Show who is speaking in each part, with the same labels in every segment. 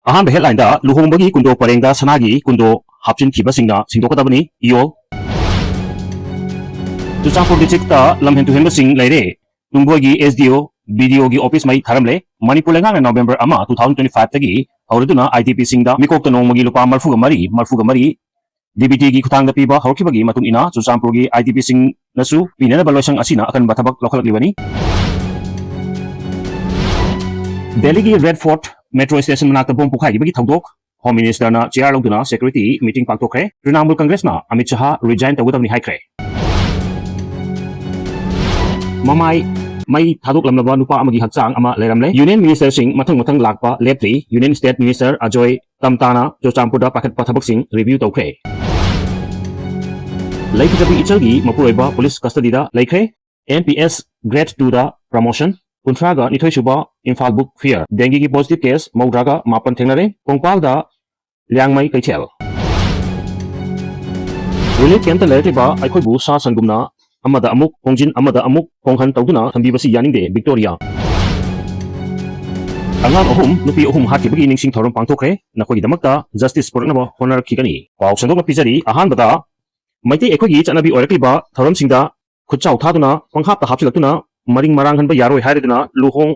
Speaker 1: Ahan headline da Luhongbagi kundo parengda sanagi kundo hapchin khiba singna singdokadabani iyo Chuchampur district ta lamhen tu henba sing leire Tungbogi SDO video gi office mai tharamle Manipur lenga November 2025 tagi hauraduna IDP singda mikok tanongmagi lupa marfuga mari DBT gi khutang da piba hawkibagi matung ina Chuchampur gi IDP sing nasu pinana balosang asina akan batabak lokalaklibani Delhi gi Red Fort Metro Station manakta bom pukhai gi thaudok Home Minister na chair logduna security meeting pangtokre Trinamool Congress na Amit Shah resign tawudam ni haikre Mamai mai thadok lamlaba nupa amagi hakchang ama leramle Union Minister sing mathang lakpa lepri Union State Minister Ajoy Tamtana Chuchampurda pakhat pathabak sing review tawkre Laikitabi ichalgi mapuroiba police custody da laikre NPS grade 2 da promotion Puntraga nithoi suba Infal book fear dengue ki positive case maudraga mapan thengnare Kongpal da liangmai kaichel Relief camp ta lertiba aikhoi bu sa sangumna amada amuk kongjin amada amuk konghan tawduna thambibasi yaningde Victoria Angang ohum nupi ohum hakibagi ningsing thorom pangthokre nakoi damakta justice pornaba honor khigani paw sandok pijari ahan bada maiti ekhogi chanabi orakliba thorom singda khutchau thaduna panghap ta hapsilatuna maring marang hanba yaroi hairiduna luhong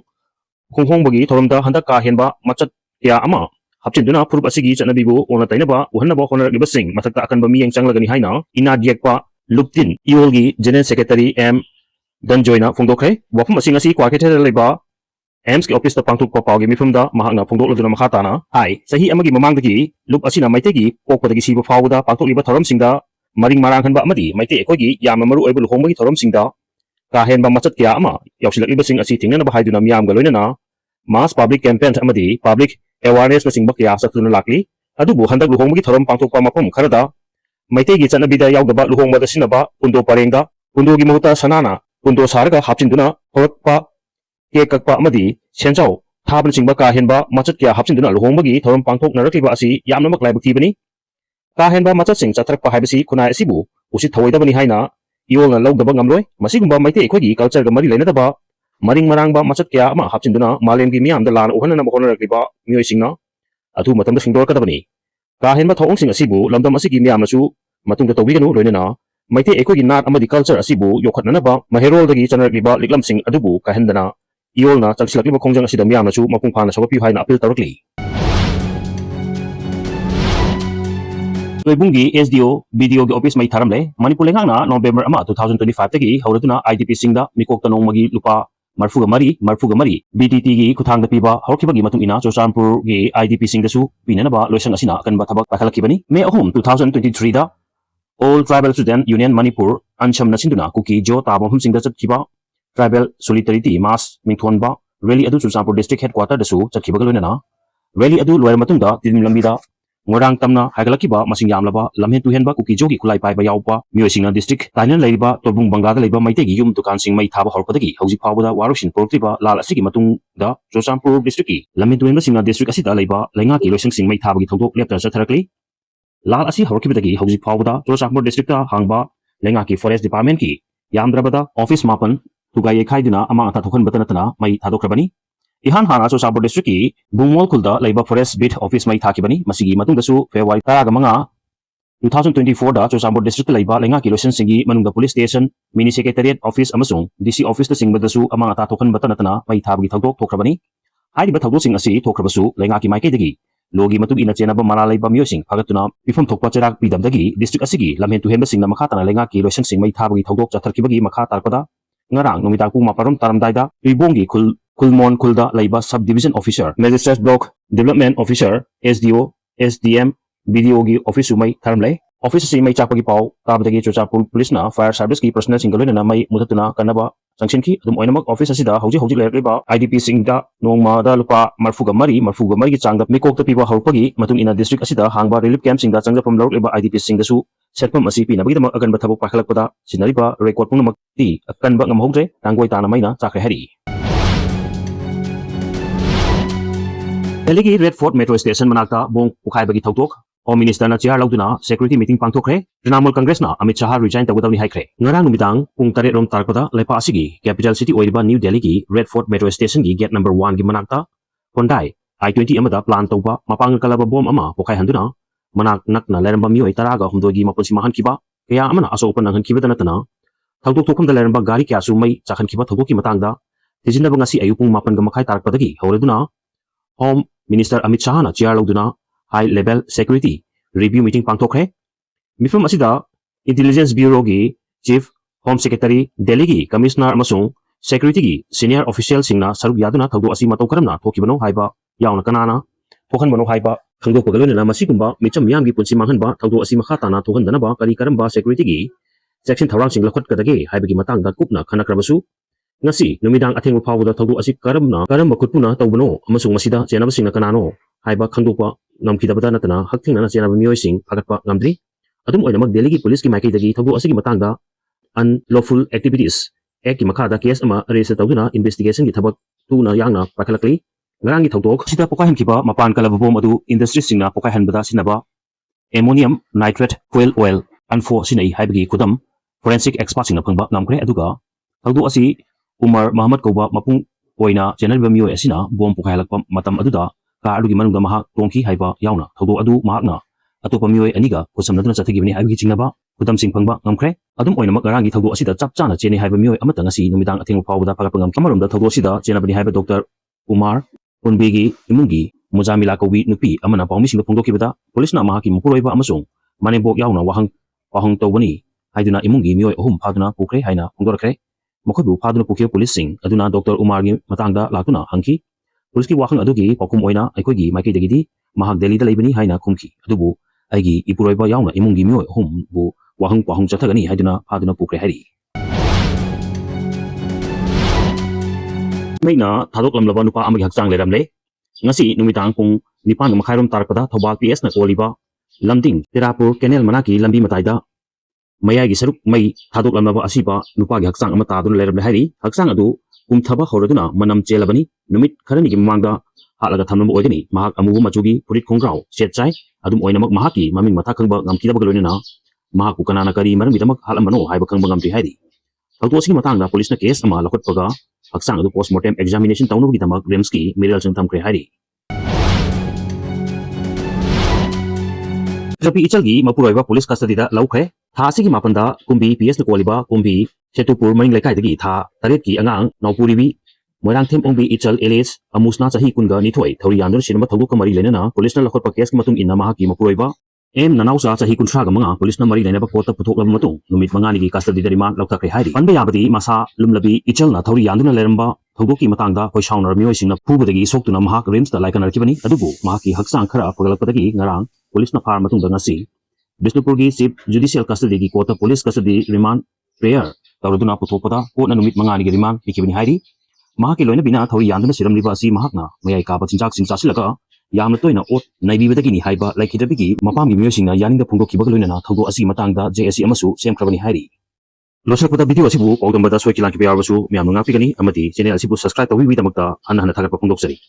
Speaker 1: khonghongbagi thoromda handak ka henba machat kya ama hapchinduna phurup asigi chanabibu ona tainaba uhanaba honarliba sing mathakta akanba miyeng changlagani haina ina diekpa luptin iolgi general secretary M Danjoina phongdokre wafum asing asi kwakethera leba AIMS ki office ta pangthokpa pawgi mifumda mahakna phongdokladuna makhatana ai sahi amagi mamangdagi lup asina maitegi pokpadagi siba fawda pangthokliba thoromsingda maring marang hanba amadi maite ekogi yamna maru oibu luhongbagi thoromsingda kahenba machat kya ama yausilakliba sing asi thingnana bahaiduna miyamga loinana mass public campaign amadi public awareness na singba kya saktuna lakli adubu handak luhongbagi thorom pangthokpa mafum kharada maitegi chanabida yaudaba luhongbada sinaba kundo parengda kundo gi mahuta sanana kundo sarga hapchinduna horakpa kekakpa amadi senjau thabna singba kahenba machat kya hapchinduna luhongbagi thorom pangthoknarakliba asi yamna maklai bukibani kahenba machat sing chatrakpa haibasi khunai asibu usit thawaidabani haina iolna lawdaba ngamloi masigumba maite ekhogi culture ga mari leinadaba maring marangba machat kya ama hapchinduna malemgi miyamda lan uhanana mahonarakliba miyoisingna atu matamda singdorkadabani kahenba thong sing asibu lamdam asigi miyamnasu matungda tawbiganu loinana maite ekhogi nat amadi culture asibu yokhatnanaba maherol dagi chanarliba liklam sing adubu kahendana iolna chaksilakliba khongjang asida miyamnasu mapungphana sogapi haina appeal tarakli Toibungi SDO video gi office mai tharamle Manipur lenga na November 2025 tagi hauraduna IDP singda mikok tanongmagi lupa marfuga mari BTT gi kuthangda piba hawkibagi matung ina Chuchampur gi IDP singda su pinanaba loisang asina kanba thabak pakhalakibani May 2023 da All Tribal Student Union Manipur ancham nasinduna kuki jo tabahum singda chatkiba Tribal Solidarity Mass mingthonba rally adu Chuchampur district headquarter da su chatkiba loinana rally adu loyar matungda tin lambida ngorang tamna hagalakiba masing yamlaba lamhen tuhenba kuki jogi kulai paiba yaupa miyosingna district tainan leiba torbung bangada leiba maitegi yum dukan sing mai thaba horpadagi hauji phawda warusin portiba lal asigi matung da Chuchampur district ki lamhen tuhenba singna district asida leiba lenga ki loising sing mai thabagi thodok leptar chatharakli lal asi horkibadagi hauji phawda Chuchampur district ta hangba lenga ki forest department ki yamdrabada office mapan tugai khaidina ama atha thokhan batanatana mai thadokrabani Ihan hana Chuchampur district ki Bungmol kulda leiba forest beat office mai thakibani masigi matungda su February 2024 da Chuchampur district leiba lenga ki location singi manungda police station mini secretariat office amasung DC office ta singbada su amang ata thokhan batanatana mai thabagi thodok thokrabani haiba thodok sing asi thokrabasu lenga ki maike dagi logi matung ina chenaba mala leiba miyosing phagatuna pifam thokpa cherak pidamdagi district asigi lamhen tuhenba singna makhatana lenga ki location sing mai thabagi thodok chatharkibagi makha tarpada ngarang nomita pung maparom taramdaida ribongi Kulmon Kulda Laiba Subdivision Officer, Magistrate Block Development Officer, SDO, SDM, BDOG Office Umay Tharamlay, Office si may chapagi pau, tabadagi Chuchampur Police na Fire Service ki personnel singaloy na may mutatuna kanaba sanction ki adum oinamak office asida hauji layakliba IDP singda Luhongbada lupa marfuga mari ki changda mikok ta piba haupagi matung ina district asida hangba relief camp singda changda pam lawakliba IDP singda su setpam asi pinabagidama aganba thabok pakhalakpada sinariba record pungnamak ti akanba ngamhogre tangoi tana maina chakre hari Delhi Red Fort Metro Station manakta bong pukhai thaudok Home Minister na chair lawduna security meeting pangthokre Trinamool Congress na Amit Shah resign tawdawni haikre ngarang numitang pung 8 rom tarpada lepa asigi capital city oiriba New Delhi ki Red Fort Metro Station gi gate number 1 gi manakta Hyundai I-20 amada plan touba mapang kalaba bom ama pokai handuna manak nakna leramba mioi taraga humdogi mapunsi mahan kiba kaya amana asopan nang hankiba tanatana thawdok thokham da leramba gari kya su mai chakhan kiba thawdok ki matangda tijinna bangasi ayupung mapan ga makhai tarakpadagi haureduna Home Minister Amit Shahna chair lauduna high level security review meeting pangthokre mifam asida Intelligence Bureau gi Chief Home Secretary Delhi gi Commissioner amasung security gi senior official singna saruk yaduna thawdok asi matau karamna thokibano haiba yauna kanana thokhan bano haiba khangdok pagalona masigumba micham yam gi punsi manghanba thawdok asi makha tana thokhan danaba kari karamba security gi section thawrang sing lakhot kadage haibagi matangda kupna khanakrabasu ngasi numidang athengwa phawda thawdok asi karamba khutpuna tawbano amasung masida chenaba singna kanano haiba khangdokpa namkidabada natana hakthingna chenaba miyoi sing phagatpa ngamdri adum oinamak Delhi gi police gi maikaidagi thawdok asi gi matangda unlawful activities ek ki makhada case ama arrest tawduna investigation gi thabak tuna yangna pakhalakli ngarang gi thawdok sida pokai hankiba mapan kalaba bom adu industry singna pokai hanbada sinaba ammonium nitrate fuel oil anfo sinai haibagi kudam forensic expert singna phangba ngamkre aduga thawdok asi Umar Muhammad Kauba mapung oina general mioi asina bom pokai halakpa matam aduda ka adugi manungda mahak tongki haiba yauna thawdok adu mahakna atopa mioi aniga kusamnaduna chathagibani haibagi chingnaba kudam sing phangba ngamkre adum oinamak ngarang gi thawdok asida chap chana cheni haiba mioi amata ngasi numidang athengwa phawda phagapa ngam kamarumda thawdok asida chenabani haiba Dr. Umar Unbigi imungi Mujamila Kaubi nupi amana pawmi singda phongdokibada police na mahaki mupuroiba amasung manebok yauna wahang tawbani haiduna imungi mioi ahum phaduna pukre haina phongdorakre Mokobu Paduna Pukia Police Sing, Aduna Dr. Umar Matanga Latuna, Hanki, Police Wakan Adugi, Pokum Oina, Aikogi, Maki Degidi, Mahak Delhi Labani, Haina Kumki, Adubu, Aigi, Ipuroba Yauna, Imungi Mio, Hum, Bu, Wahang Pahung Chatagani, Haduna, Paduna Pukre Hari. Mayna, Tadok Lamlabanupa Amik Haksang Ledamle, Nasi, Numitang Kung, Nipan Makairum Tarpada, Tobak PS na Oliba, Lamding, Tirapur, Kenel Manaki, Lambi Mataida, Maya Gisaruk May Tadok Lamaba Asiba Nupa Haksang Amatadun Lerab Hari Haksang Adu Thaba Horaduna Manam Chelabani Numit Karani Manga Halaga Tamam Oigani Mahak Amu Machugi Purit Kongrau Shetchai Adum Oinamak Mahaki Mamin Matakanga Gamkida Mahaku Kanana Kari Maramidamak Halamano Haibakang Gamti Hari Tautosi Matanga Police na case ama Lakot Paga Haksang Adu postmortem examination Tauno Gitamak Remski Mirial Santam Hari Japi Ichalgi Mapuroiba Police Custody da Laukhe Thasigi Mapanda Kumbi PS Nukwaliba Kumbi Chetupur Maring Lekai Dagi Tha Tarit ki Angang Naupuribi Moirang Them Ongbi Ichal Elias Amusna Sahi Kunga Nithoi Thori Yandur Sinama Thawdok Kamari Lenana Police na Lakot Pakes Matung Inna Mahaki Mapuroiba Nanausa Sahi Kuntraga Manga Police na Mari Lenaba Kota Putok Lam Matung Numit Mangani gi Custody da Remand Lautakre Hairi Panba Yabadi Masa Lumlabi Ichal na Thori Yanduna Leramba Thawdoki Matangda Hoishaunar Mioi Singna Pubadagi Soktuna Mahak Rims da Laikan Arkibani Adubu Mahaki Haksang Khara Pagalakpadagi Ngarang Police na Par Matung da Ngasi Bisnupurgi Chief Judicial Custody gi Kota Police Custody Remand Prayer Tauraduna Putopada Kota na Numit Mangani gi Remand Ikibani Hairi Mahaki Loina Bina Thori Yanduna Siram Liba Si Mahakna Mayai Kaba Chinchak Singsasilaka Yamna Toina Ot Naibibadagi Haiba Laikidabigi Mapam gi Miosingna Yaninda Pungdokiba Loina Thawdok asi Matangda JSC amasu Semkrabani Hairi Losalpada video asibu Paudombada Soikilanki Bayarbasu Miamnga Pigani Amati Channel asibu subscribe tawi Widamakta Hana Thagapa Pungdoksari